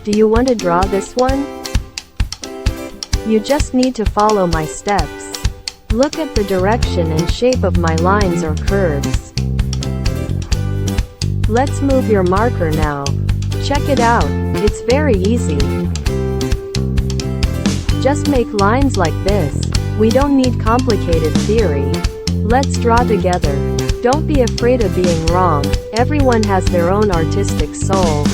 Do you want to draw this one? You just need to follow my steps. Look at the direction and shape of my lines or curves. Let's move your marker now. Check it out, it's very easy. Just make lines like this. We don't need complicated theory. Let's draw together. Don't be afraid of being wrong. Everyone has their own artistic soul.